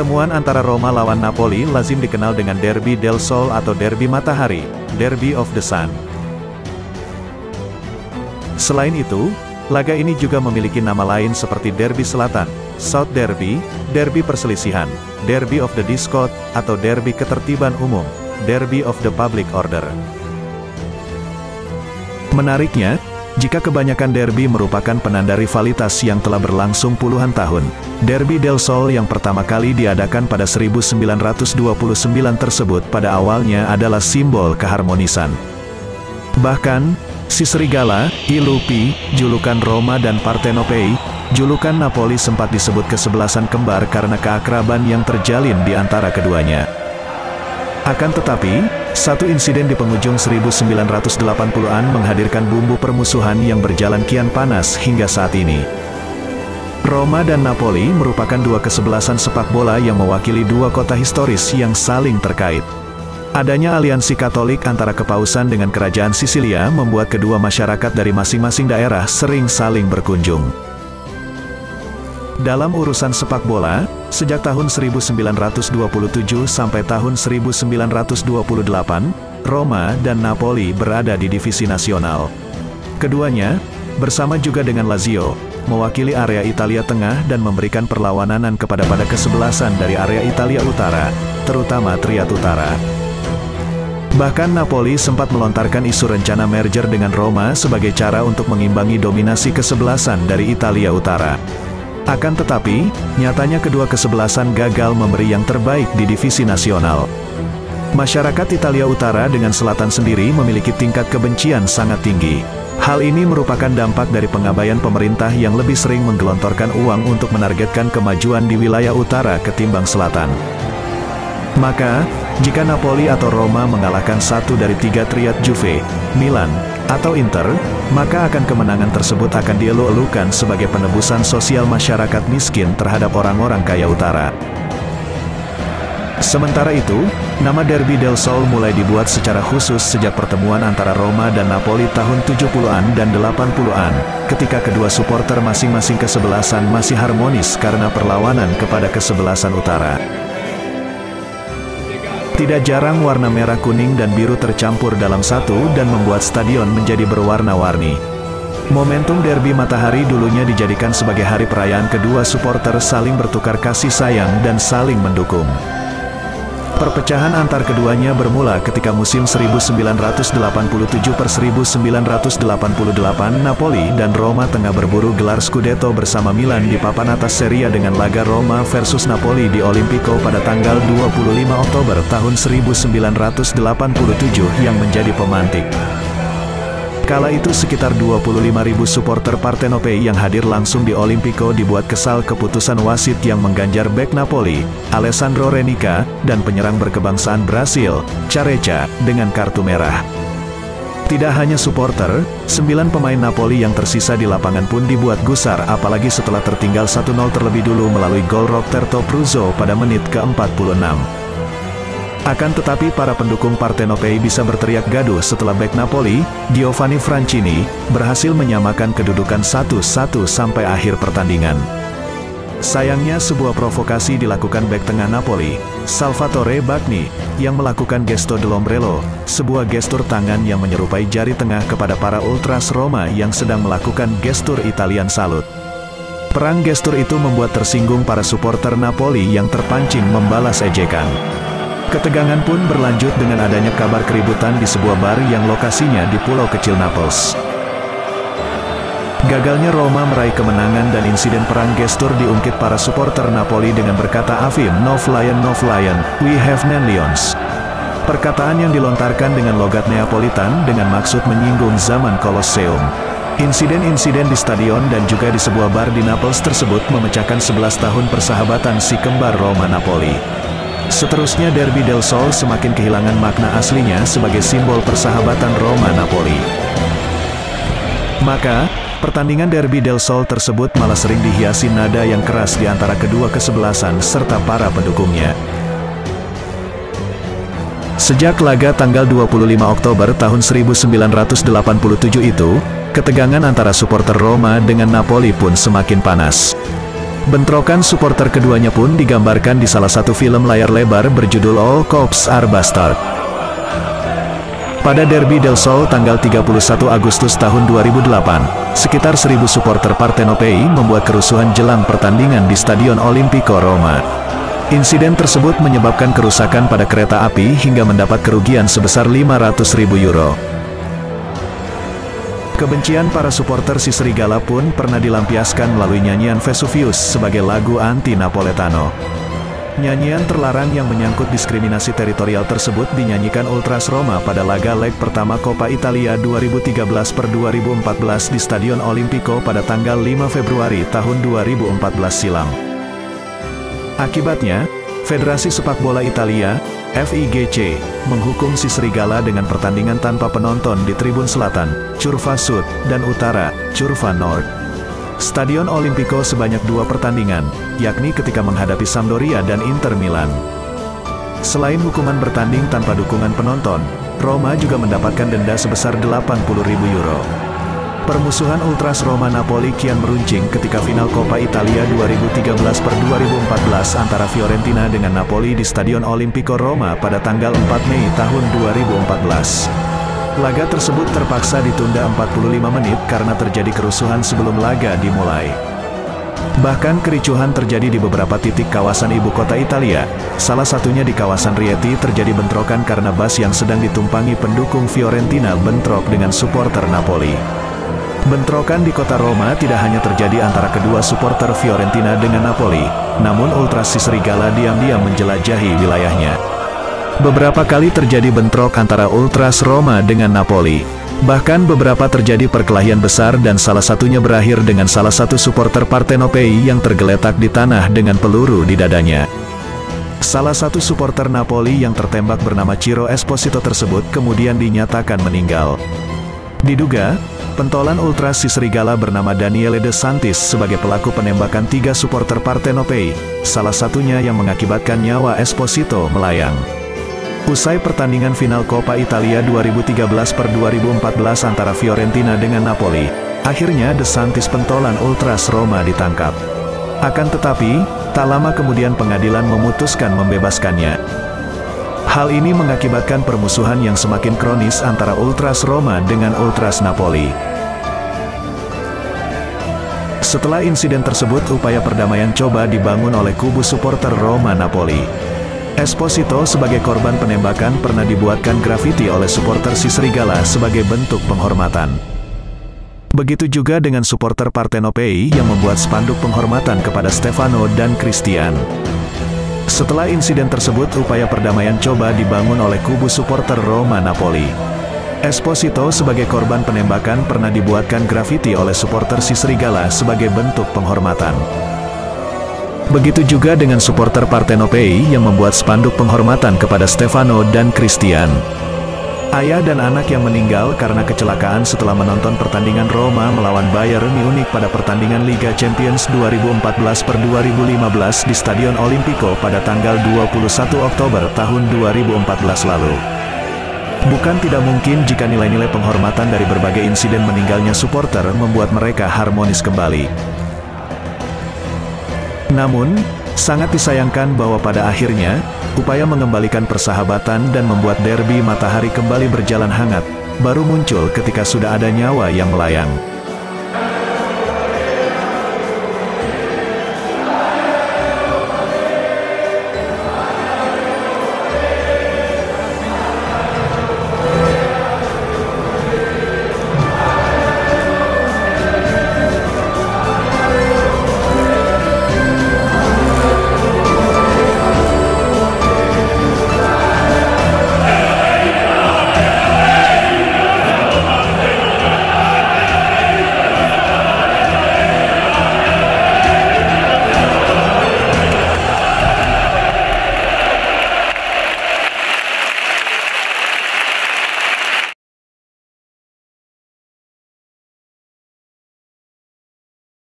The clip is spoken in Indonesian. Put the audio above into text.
Pertemuan antara Roma lawan Napoli lazim dikenal dengan Derby del Sol atau Derby Matahari, Derby of the Sun. Selain itu, laga ini juga memiliki nama lain seperti Derby Selatan, South Derby, Derby Perselisihan, Derby of the Discord, atau Derby Ketertiban Umum, Derby of the Public Order. Menariknya, jika kebanyakan derby merupakan penanda rivalitas yang telah berlangsung puluhan tahun, Derby del Sol yang pertama kali diadakan pada 1929 tersebut pada awalnya adalah simbol keharmonisan. Bahkan, si Serigala, I Lupi, julukan Roma dan Partenopei, julukan Napoli sempat disebut kesebelasan kembar karena keakraban yang terjalin di antara keduanya. Akan tetapi, satu insiden di penghujung 1980-an menghadirkan bumbu permusuhan yang berjalan kian panas hingga saat ini. Roma dan Napoli merupakan dua kesebelasan sepak bola yang mewakili dua kota historis yang saling terkait. Adanya aliansi Katolik antara Kepausan dengan Kerajaan Sisilia membuat kedua masyarakat dari masing-masing daerah sering saling berkunjung. Dalam urusan sepak bola, sejak tahun 1927 sampai tahun 1928, Roma dan Napoli berada di divisi nasional. Keduanya, bersama juga dengan Lazio, mewakili area Italia Tengah dan memberikan perlawanan kepada kesebelasan dari area Italia Utara, terutama Triad Utara. Bahkan Napoli sempat melontarkan isu rencana merger dengan Roma sebagai cara untuk mengimbangi dominasi kesebelasan dari Italia Utara. Akan tetapi, nyatanya kedua kesebelasan gagal memberi yang terbaik di divisi nasional. Masyarakat Italia Utara dengan Selatan sendiri memiliki tingkat kebencian sangat tinggi. Hal ini merupakan dampak dari pengabaian pemerintah yang lebih sering menggelontorkan uang untuk menargetkan kemajuan di wilayah utara ketimbang selatan. Maka, jika Napoli atau Roma mengalahkan satu dari tiga triad Juve, Milan, atau Inter, maka kemenangan tersebut akan dielu-elukan sebagai penebusan sosial masyarakat miskin terhadap orang-orang kaya utara. Sementara itu, nama Derby del Sol mulai dibuat secara khusus sejak pertemuan antara Roma dan Napoli tahun 70-an dan 80-an, ketika kedua supporter masing-masing kesebelasan masih harmonis karena perlawanan kepada kesebelasan utara. Tidak jarang warna merah, kuning, dan biru tercampur dalam satu dan membuat stadion menjadi berwarna-warni. Momentum Derby Matahari dulunya dijadikan sebagai hari perayaan kedua supporter saling bertukar kasih sayang dan saling mendukung. Perpecahan antar keduanya bermula ketika musim 1987 per 1988 Napoli dan Roma tengah berburu gelar Scudetto bersama Milan di papan atas Serie A dengan laga Roma versus Napoli di Olimpico pada tanggal 25 Oktober tahun 1987 yang menjadi pemantik. Kala itu sekitar 25.000 supporter Partenopei yang hadir langsung di Olimpico dibuat kesal keputusan wasit yang mengganjar bek Napoli, Alessandro Renica, dan penyerang berkebangsaan Brasil, Careca, dengan kartu merah. Tidak hanya supporter, 9 pemain Napoli yang tersisa di lapangan pun dibuat gusar apalagi setelah tertinggal 1-0 terlebih dulu melalui gol Roberto Pruzzo pada menit ke-46. Akan tetapi para pendukung Partenopei bisa berteriak gaduh setelah bek Napoli, Giovanni Francini, berhasil menyamakan kedudukan 1-1 sampai akhir pertandingan. Sayangnya sebuah provokasi dilakukan bek tengah Napoli, Salvatore Bagni, yang melakukan gesto dell'ombrello, sebuah gestur tangan yang menyerupai jari tengah kepada para ultras Roma yang sedang melakukan gestur Italian salut. Perang gestur itu membuat tersinggung para supporter Napoli yang terpancing membalas ejekan. Ketegangan pun berlanjut dengan adanya kabar keributan di sebuah bar yang lokasinya di pulau kecil Naples. Gagalnya Roma meraih kemenangan dan insiden perang gestur diungkit para supporter Napoli dengan berkata Avim Nov Lion, we have 9 lions. Perkataan yang dilontarkan dengan logat Neapolitan dengan maksud menyinggung zaman Colosseum. Insiden-insiden di stadion dan juga di sebuah bar di Naples tersebut memecahkan 11 tahun persahabatan si kembar Roma-Napoli. Seterusnya Derby del Sol semakin kehilangan makna aslinya sebagai simbol persahabatan Roma-Napoli. Maka, pertandingan Derby del Sol tersebut malah sering dihiasi nada yang keras di antara kedua kesebelasan serta para pendukungnya. Sejak laga tanggal 25 Oktober tahun 1987 itu, ketegangan antara supporter Roma dengan Napoli pun semakin panas. Bentrokan supporter keduanya pun digambarkan di salah satu film layar lebar berjudul All Cops Are Bastards. Pada Derby del Sol tanggal 31 Agustus tahun 2008, sekitar 1.000 supporter Partenopei membuat kerusuhan jelang pertandingan di Stadion Olimpico Roma. Insiden tersebut menyebabkan kerusakan pada kereta api hingga mendapat kerugian sebesar 500.000 euro. Kebencian para supporter si Serigala pun pernah dilampiaskan melalui nyanyian Vesuvius sebagai lagu anti-Napoletano. Nyanyian terlarang yang menyangkut diskriminasi teritorial tersebut dinyanyikan Ultras Roma pada laga leg pertama Coppa Italia 2013-2014 di Stadion Olimpico pada tanggal 5 Februari tahun 2014 silam. Akibatnya, Federasi Sepak Bola Italia, FIGC, menghukum si Serigala dengan pertandingan tanpa penonton di Tribun Selatan, Curva Sud, dan Utara, Curva Nord. Stadion Olimpico sebanyak 2 pertandingan, yakni ketika menghadapi Sampdoria dan Inter Milan. Selain hukuman bertanding tanpa dukungan penonton, Roma juga mendapatkan denda sebesar 80.000 euro. Permusuhan Ultras Roma Napoli kian meruncing ketika final Coppa Italia 2013-2014 antara Fiorentina dengan Napoli di Stadion Olimpico Roma pada tanggal 4 Mei tahun 2014. Laga tersebut terpaksa ditunda 45 menit karena terjadi kerusuhan sebelum laga dimulai. Bahkan kericuhan terjadi di beberapa titik kawasan ibu kota Italia, salah satunya di kawasan Rieti terjadi bentrokan karena bus yang sedang ditumpangi pendukung Fiorentina bentrok dengan supporter Napoli. Bentrokan di kota Roma tidak hanya terjadi antara kedua supporter Fiorentina dengan Napoli, namun Ultras si Serigala diam-diam menjelajahi wilayahnya. Beberapa kali terjadi bentrok antara Ultras Roma dengan Napoli. Bahkan beberapa terjadi perkelahian besar dan salah satunya berakhir dengan salah satu supporter Partenopei yang tergeletak di tanah dengan peluru di dadanya. Salah satu supporter Napoli yang tertembak bernama Ciro Esposito tersebut kemudian dinyatakan meninggal. Diduga, pentolan Ultras si Serigala bernama Daniele De Santis sebagai pelaku penembakan 3 supporter Partenopei, salah satunya yang mengakibatkan nyawa Esposito melayang. Usai pertandingan final Coppa Italia 2013-2014 antara Fiorentina dengan Napoli, akhirnya De Santis pentolan Ultras Roma ditangkap. Akan tetapi, tak lama kemudian pengadilan memutuskan membebaskannya. Hal ini mengakibatkan permusuhan yang semakin kronis antara Ultras Roma dengan Ultras Napoli. Setelah insiden tersebut, upaya perdamaian coba dibangun oleh kubu supporter Roma Napoli. Esposito sebagai korban penembakan pernah dibuatkan grafiti oleh supporter si Serigala sebagai bentuk penghormatan. Begitu juga dengan supporter Partenopei yang membuat spanduk penghormatan kepada Stefano dan Christian. Setelah insiden tersebut, upaya perdamaian coba dibangun oleh kubu supporter Roma Napoli. Esposito sebagai korban penembakan pernah dibuatkan grafiti oleh supporter si Serigala sebagai bentuk penghormatan. Begitu juga dengan supporter Partenopei yang membuat spanduk penghormatan kepada Stefano dan Christian. Ayah dan anak yang meninggal karena kecelakaan setelah menonton pertandingan Roma melawan Bayern Munich pada pertandingan Liga Champions 2014-2015 di Stadion Olimpico pada tanggal 21 Oktober tahun 2014 lalu. Bukan tidak mungkin jika nilai-nilai penghormatan dari berbagai insiden meninggalnya supporter membuat mereka harmonis kembali. Namun, sangat disayangkan bahwa pada akhirnya, upaya mengembalikan persahabatan dan membuat derby matahari kembali berjalan hangat, baru muncul ketika sudah ada nyawa yang melayang.